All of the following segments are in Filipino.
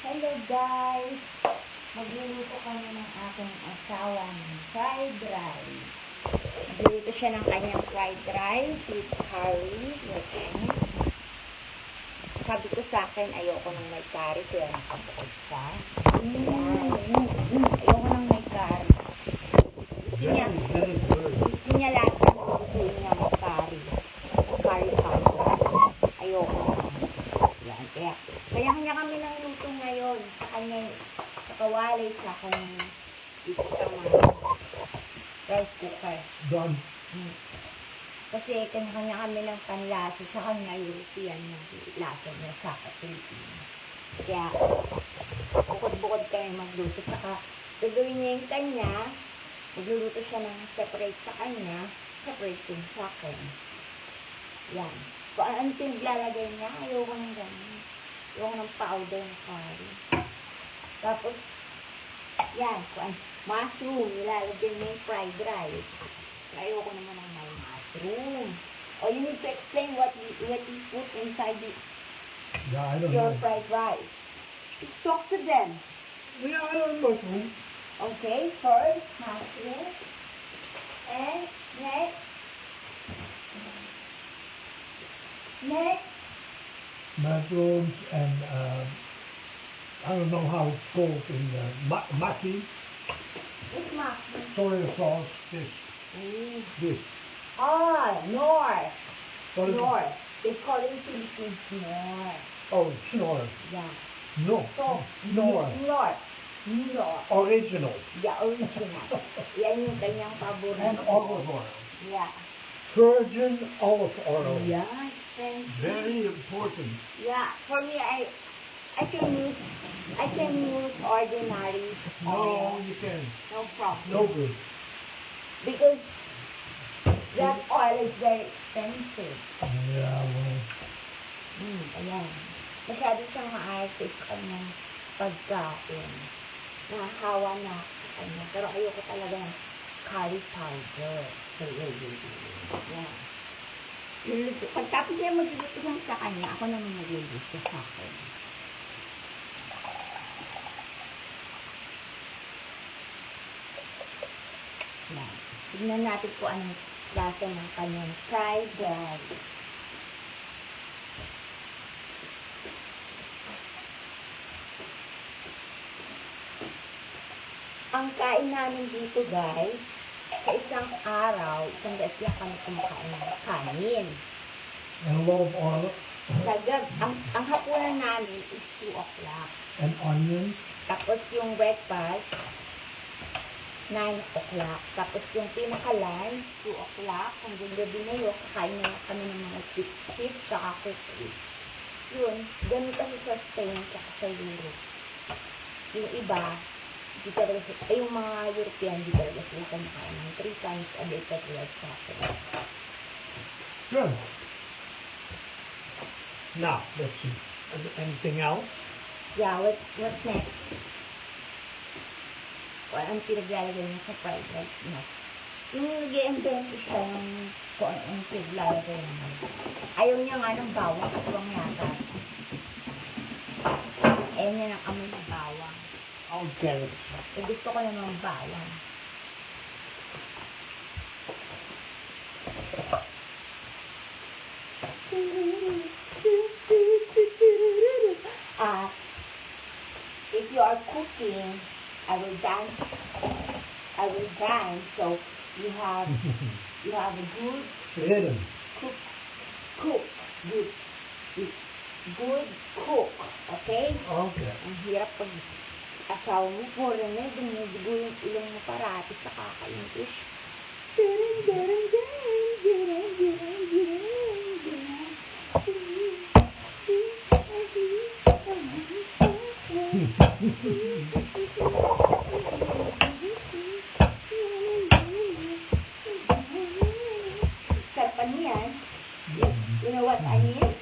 Hello guys! Magluluto kami ng aking asawa ng fried rice. Magluluto siya ng kanyang fried rice with curry. Sabi ko sa akin, ayoko ng may curry, kaya nakabukod siya. Ayoko ng may curry. Gusto niya lahat ng lutuin niya may curry. Curry powder. Ayoko na. Yan, kaya kami ng luto ngayon sa kanya, sa kawali, sa kanyang dito sa mga rice cooker. Done. Kasi kanya kami ng panlasa sa kanya, European na lasa niya sa Pilipino. Kaya, bukod-bukod kami magluto. Saka, gagawin niya yung kanya, magluluto siya ng separate sa kanya, separate din sa akin. Yan. Kung ano yung lalagay niya, ayoko ng ganyan. Ayoko ng powder na curry. Tapos, yan, kung mushroom, ilalagay niya yung fried rice. Ayoko naman ng may mushroom. O, you need to explain what you put inside Yeah, I don't your know. fried rice. Just talk to them. Yeah, I don't know. Mushroom. Okay, first, mushroom. And next, Mushrooms and I don't know how it's called in maki, with mushroom. soy sauce. This. North. What is it? North. They call it in Philippines North. Oh, Schnorr. Yeah. No. So, Schnorr. North. North. Original. Yeah, original. Yan yung kanyang paborito. And olive oil. Yeah. Virgin olive oil. Yeah, expensive. Very important. Yeah, for me, I can use ordinary No, oil. you can't. No problem. No good. Because that oil is very expensive. Yeah, well. Ayan. Masyado siyang maarte sa kanyang pagkain. Nahahawa na ako sa kanya. Pero ayoko talaga ng curry powder. Ayan. Pagtapos niya magluluto lang sa kanya, ako naman magluluto sa akin. Ayan. Tignan natin kung anong lasa ng kanyang fried rice. Ang kain namin dito guys, sa isang araw, isang beses lang kami kumakain ng kanin. And a lot of oil Ang hapunan namin is 2 o'clock. and onions. Tapos yung breakfast, 9 o'clock. Tapos yung pinaka-lunch, 2 o'clock. Hanggang gabi na yun, kakain na kami ng mga chips, saka cookies. Yun, ganun kasi sa Spain, kaya sa Europe. Yung iba, di talaga yung mga European, di talaga sila kumakain ng 3 times a day katulad sa akin. Good. Now, let's see. Anything else? Yeah, what next? Ang pinaglalagay niya sa fried rice niya. Yung nag-i-invento siya yung kung ang pinaglalagay niya. Ayaw niya nga ng bawang, aswang yata. Ayaw niya ng amoy ng bawang. Okay. Eh, gusto ko naman bawang. If you are cooking, I will dance. So you have a good Hidden. cook, good cook, okay? Okay. Ang hirap pag asawa mo, foreign na, dumudugo yung ilong mo parati sa kaka-English. Sarpan yan. You know what I mean?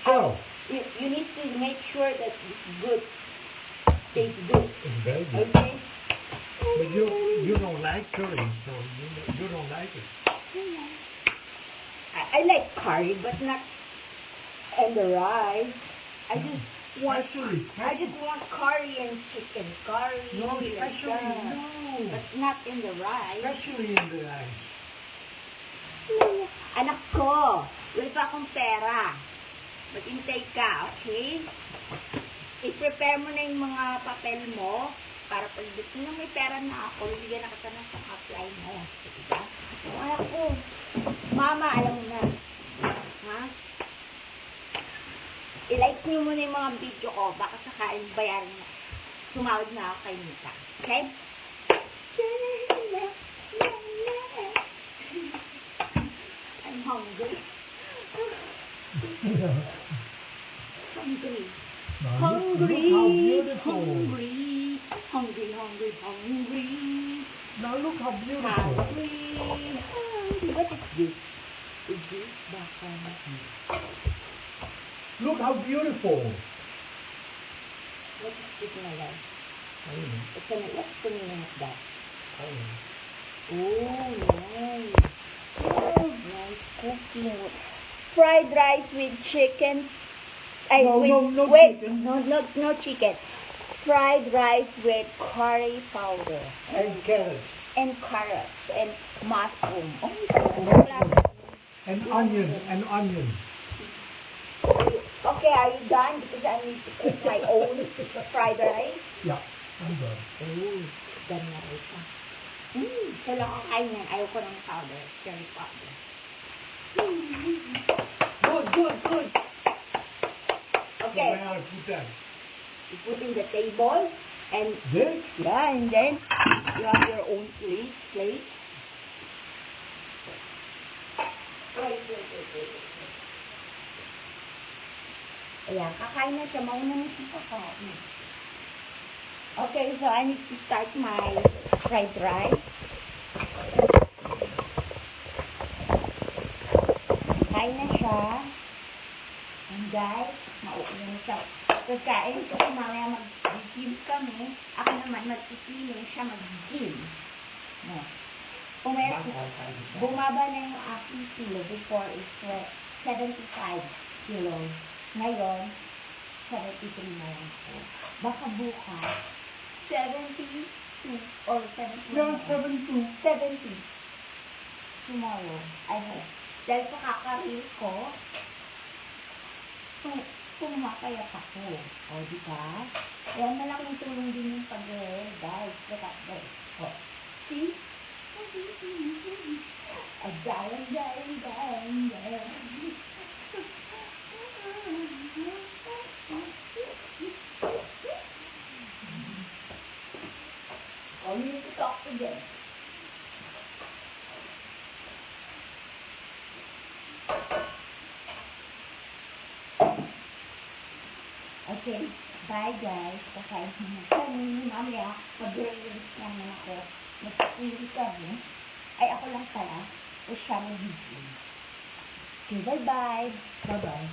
So, You need to make sure that it's good. Tastes good. it's very good. Okay? But you don't like curry, so you don't like it. I like curry, but not and the rice. I just want Especially, curry and chicken. Curry, no, like especially, that. no. But not in the rice. Especially in the rice. Anak ko, wala pa akong pera. Maghintay ka, okay? I-prepare mo na yung mga papel mo para pag nung may pera na ako, bibigyan na kita ng pang-apply mo. Diba? Ang anak ko, mama, alam mo na. Ha? I-likes niyo muna yung mga video ko, baka sakaling bayaran na. Sumawad na ako kay Mita. Okay? I'm hungry. Hungry. Hungry. Look how beautiful. Hungry. Hungry, hungry, hungry. Now look how beautiful. Hungry. Hungry. What is this? Is this baka? Look how beautiful. What is this, my love? I don't know. What's the meaning of that? I don't know. Oh, nice. Oh, nice cooking. Fried rice with chicken. Ay, No, with, no wait, chicken. no chicken. Fried rice with curry powder And carrots. and carrots and mushroom. Oh, plus. And onion. And onion. Okay, are you done? Because I need to cook my own fried rice. Yeah, I'm done. Oh, done na rin siya. So lang ang kain yan. Ayaw ko ng powder. Curry powder. Good. Okay. Where I put that? You put in the table and There? yeah, and then you have your own plate. Wait. Ayan, kakain na siya. Mauna na siya kakain. Okay, so I need to start my fried rice. Kain na siya. And guys, mauuna na siya. Pagkain kasi mamaya mag-gym kami. Ako naman magsisiling siya mag-gym. No. Kung meron, bumaba na yung aking kilo. Before is 75 kilo. Ngayon, 73 na lang ako. Baka bukas, 72 or 71. Yeah, 72. 70. Tomorrow, I hope. Dahil sa kakaril ko, pumakayat ako. O, diba? Kaya malaking tulong din yung pag-rare, guys. Look at this. O, see? Dayan. Oh, you need to talk to them. Okay, bye guys. Kakain na kami. Mamaya, mag-release naman ako. Mag-sili kami. Ay, ako lang pala. O siya mag-gym. Okay, bye-bye. Bye-bye.